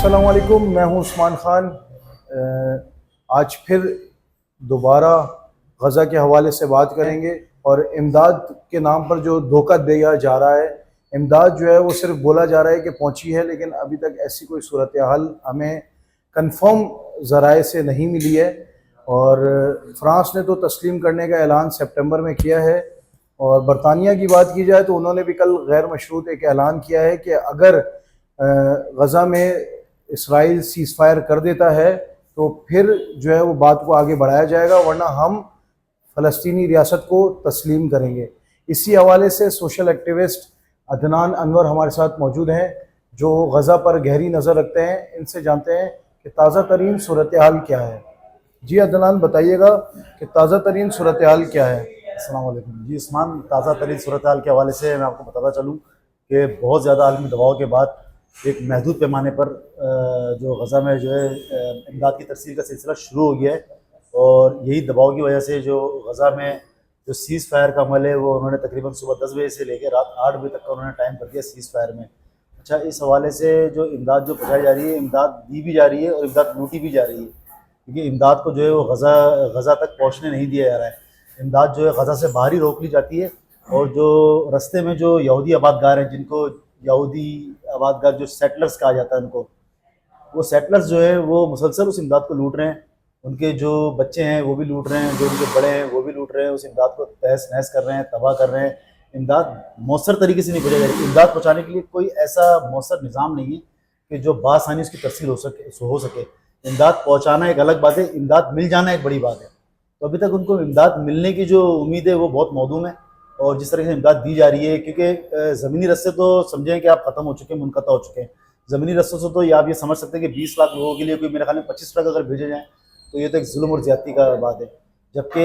अस्सलाम वालेकुम, मैं हूं उस्मान खान। आज फिर दोबारा गज़ा के हवाले से बात करेंगे और इमदाद के नाम पर जो धोखा दिया जा रहा है। इमदाद जो है वो सिर्फ बोला जा रहा है कि पहुंची है, लेकिन अभी तक ऐसी कोई सूरत हाल हमें कंफर्म ज़राए से नहीं मिली है। और फ्रांस ने तो तस्लीम करने का ऐलान सितंबर में किया है। और बरतानिया की बात की जाए तो उन्होंने भी कल गैर मशरूत एक ऐलान किया है कि अगर गज़ा में इसराइल सीज़ फायर कर देता है तो फिर जो है वो बात को आगे बढ़ाया जाएगा, वरना हम फ़लस्तीनी रियासत को तस्लीम करेंगे। इसी हवाले से सोशल एक्टिविस्ट अदनान अनवर हमारे साथ मौजूद हैं, जो गज़ा पर गहरी नज़र रखते हैं। इनसे जानते हैं कि ताज़ा तरीन सूरत हाल क्या है। जी अदनान, बताइएगा कि ताज़ा तरीन सूरत हाल क्या है। अस्सलाम वालेकुम। जी उस्मान, ताज़ा तरीन सूरत हाल के हवाले से मैं आपको बताता चलूँ कि बहुत ज़्यादा आलमी दबाव के बाद एक महदूद पैमाने पर जो गज़ा में जो है इमदाद की तरसील का सिलसिला शुरू हो गया है। और यही दबाव की वजह से जो गज़ा में जो सीज़ फायर का अमल है वो उन्होंने तकरीबन सुबह 10 बजे से लेकर रात 8 बजे तक का उन्होंने टाइम कर दिया सीज़ फायर में। अच्छा, इस हवाले से जो इमदाद जो पहुँचाई जा रही है, इमदाद दी भी जा रही है और इमदाद लूटी भी जा रही है, क्योंकि इमदाद को जो है वो गज़ा तक पहुँचने नहीं दिया जा रहा है। इमदाद जो है गज़ा से बाहर ही रोक ली जाती है। और जो रास्ते में जो यहूदी आबादगार हैं, जिनको यहूदी आबादगार जो सेटलर्स कहा जाता है उनको, वो सेटलर्स जो है वो मुसलसल उस इमदाद को लूट रहे हैं। उनके जो बच्चे हैं वो भी लूट रहे हैं, जो उनके बड़े हैं वो भी लूट रहे हैं, उस इमदाद को तहस नहस कर रहे हैं, तबाह कर रहे हैं। इमदाद मौसर तरीके से नहीं पहुँचाई जा रही। इमदाद पहुँचाने के लिए कोई ऐसा मौसर निज़ाम नहीं है कि जो बासानी उसकी तरसील हो सके। इमदाद पहुँचाना एक अलग बात है, इमदाद मिल जाना एक बड़ी बात है। तो अभी तक उनको इमदाद मिलने की जो उम्मीद है वो बहुत मौदूम है। और जिस तरह से इमदाद दी जा रही है, क्योंकि ज़मीनी रस्ते तो समझें कि आप ख़त्म हो चुके हैं, मुनक़ता हो चुके हैं। ज़मीनी रस्तों से तो ये आप ये समझ सकते हैं कि 20 लाख लोगों के लिए कोई मेरे ख्याल में 25 ट्रक अगर भेजे जाएँ तो ये तो एक जुल्म और ज़्यादती का बात है। जबकि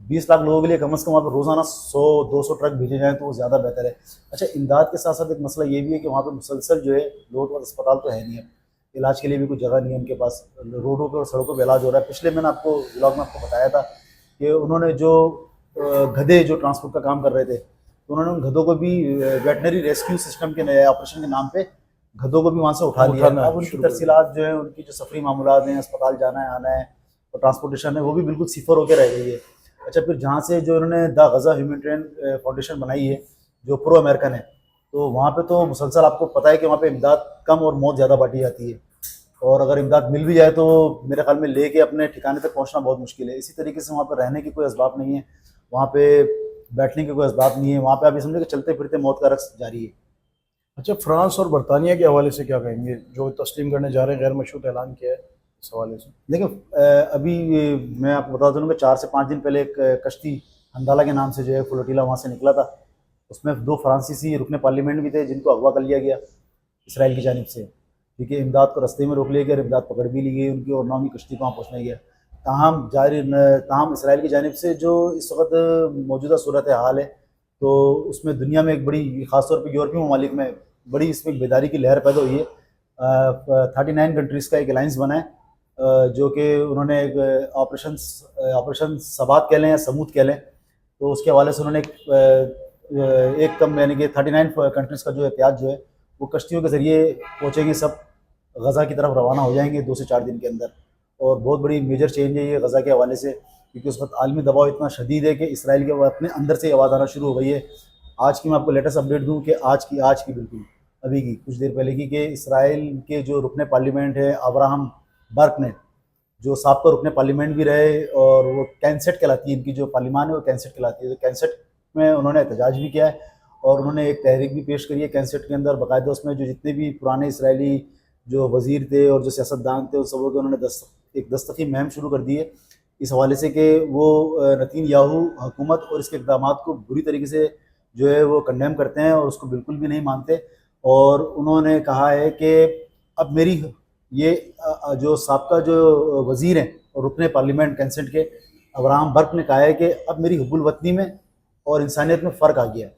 20 लाख लोगों के लिए कम से कम वहाँ पर रोज़ाना 100-200 ट्रक भेजे जाएँ तो वो ज़्यादा बेहतर है। अच्छा, इमदाद के साथ साथ एक मसला ये भी है कि वहाँ पर मुसलसल जो है लोगों के पास अस्पताल तो है नहीं है, इलाज के लिए भी कोई जगह नहीं है उनके पास। रोडों पर और सड़कों पर इलाज हो रहा है। पिछले मैंने आपको व्लॉग में आपको बताया था कि उन्होंने जो गधे जो ट्रांसपोर्ट का काम कर रहे थे, तो उन्होंने उन गधों को भी वेटनरी रेस्क्यू सिस्टम के नए ऑपरेशन के नाम पे गधों को भी वहाँ से उठा लिया। अब उनकी तरसीलात जो है, उनकी जो सफरी मामूलात हैं, अस्पताल जाना है आना है और ट्रांसपोर्टेशन है, वो भी बिल्कुल सिफर होकर रह गई है। अच्छा, फिर जहाँ से जो उन्होंने द गज़ा ह्यूमैनिटेरियन फाउंडेशन बनाई है जो प्रो अमेरिकन है, तो वहाँ पे तो मुसलसल आपको पता है कि वहाँ पे इमदाद कम और मौत ज़्यादा बांटी जाती है। और अगर इमदाद मिल भी जाए तो मेरे ख्याल में लेके अपने ठिकाने तक पहुंचना बहुत मुश्किल है। इसी तरीके से वहाँ पर रहने की कोई असबाब नहीं है, वहाँ पे बैठने के कोई असबाब नहीं है, वहाँ पे आप ये समझे कि चलते फिरते मौत का रक्स जारी है। अच्छा, फ्रांस और बरतानिया के हवाले से क्या कहेंगे, जो तस्लीम करने जा रहे हैं, गैर मशरूत ऐलान किया है इस हवाले से। देखिए, अभी मैं आपको बता दूँ कि 4 से 5 दिन पहले एक कश्ती हंदाला के नाम से जो है फ्लोटीला वहाँ से निकला था। उसमें 2 फ्रांसीसी रुकने पार्लियामेंट भी थे जिनको अगवा कर लिया गया इसराइल की जानिब से, क्योंकि इमदाद को रास्ते में रोक लिया गया, इमदाद पकड़ भी ली गई उनकी और नौवीं कश्ती को वहाँ पहुँचने गया। ताहम इसराइल की जानिब से जो इस वक्त मौजूदा सूरत हाल है, तो उसमें दुनिया में एक बड़ी, ख़ासतौर पर यूरोपीय ममालिक में बड़ी इसमें बेदारी की लहर पैदा हुई है। 39 कंट्रीज़ का एक अलाइंस बना है, जो कि उन्होंने एक ऑपरेशन सबात कह लें या समूद कह लें, तो उसके हवाले से उन्होंने एक कम यानी कि 39 कंट्रीज़ का जो एहतियात जो है वो कश्तियों के ज़रिए पहुँचेंगे, सब गज़ा की तरफ रवाना हो जाएंगे 2 से 4 दिन के अंदर। और बहुत बड़ी मेजर चेंज है ये गज़ा के हवाले से, क्योंकि उस वक्त आलमी दबाव इतना शदीद है कि इसराइल के अपने अंदर से आवाज़ आना शुरू हो गई है। आज की मैं आपको लेटेस्ट अपडेट दूँ कि आज की बिल्कुल अभी की कुछ देर पहले की, कि इसराइल के जो रुकने पार्लियामेंट है अब्राहम बर्क ने, जो साबका रुकने पार्लियामेंट भी रहे, और वो कैंसेट कहलाती है इनकी जो पार्लियामान है वो कैंसेट कहलाती है, तो कैंसेट में उन्होंने एहतजाज भी किया है और उन्होंने एक तहरीक भी पेश करी है कैंसेट के अंदर बाकायदा। उसमें जो जितने भी पुराने इसराइली जो वज़ीर थे और जो सियासतदान थे उन सबों के उन्होंने एक दस्तखी मुहिम शुरू कर दी है इस हवाले से कि वो नेतन्याहू हुकूमत और इसके इक़दाम को बुरी तरीके से जो है वो कंडेम करते हैं और उसको बिल्कुल भी नहीं मानते। और उन्होंने कहा है कि अब मेरी ये जो साबका जो वज़ीर हैं और रुकने पार्लियामेंट कैंसेट के अब्राहम बर्क ने कहा है कि अब मेरी हुब्बुल वतनी में और इंसानियत में फ़र्क आ गया है।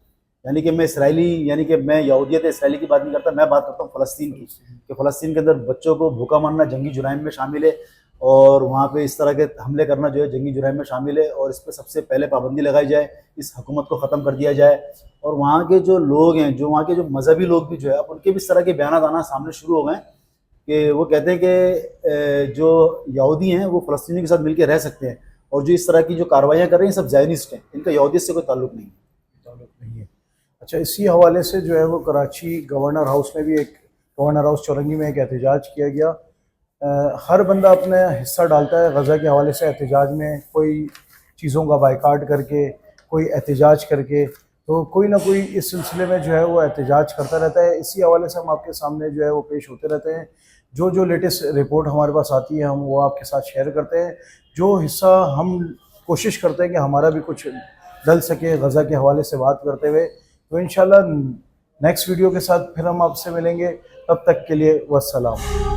यानी कि मैं इसराइली, यानी कि मैं यहूदियत इसराइली की बात नहीं करता, मैं बात करता हूँ फ़लस्तीन की, कि फ़लस्तीन के अंदर बच्चों को भूखा मारना जंगी जुराइम में शामिल है और वहाँ पे इस तरह के हमले करना जो है जंगी जुराइम में शामिल है, और इस पर सबसे पहले पाबंदी लगाई जाए, इस हुकूमत को ख़त्म कर दिया जाए। और वहाँ के जो लोग हैं, जो वहाँ के जो मजहबी लोग भी जो है, अब उनके भी इस तरह के बयान आना सामने शुरू हो गए कि वो कहते हैं कि जो यहूदी हैं वो फ़लस्तीनी के साथ मिलकर रह सकते हैं, और जो इस तरह की जो कार्रवाइयाँ कर रहे हैं सब ज़ायनिस्ट हैं, इनका यहूदियत से कोई ताल्लुक नहीं है। ताल्लुक नहीं है। अच्छा, इसी हवाले से जो है वो कराची गवर्नर हाउस में भी गवर्नर हाउस चौरंगी में एक एहतजाज किया गया। हर बंदा अपना हिस्सा डालता है गज़ा के हवाले से एहतजाज में, कोई चीज़ों का बाइकाट करके, कोई एहतजाज करके, तो कोई ना कोई इस सिलसिले में जो है वो एहतजाज करता रहता है। इसी हवाले से हम आपके सामने जो है वो पेश होते रहते हैं। जो लेटेस्ट रिपोर्ट हमारे पास आती है हम वो आपके साथ शेयर करते हैं। जो हिस्सा हम कोशिश करते हैं कि हमारा भी कुछ डल सके गज़ा के हवाले से बात करते हुए, तो इंशाल्लाह नेक्स्ट वीडियो के साथ फिर हम आपसे मिलेंगे। तब तक के लिए वस्सलाम।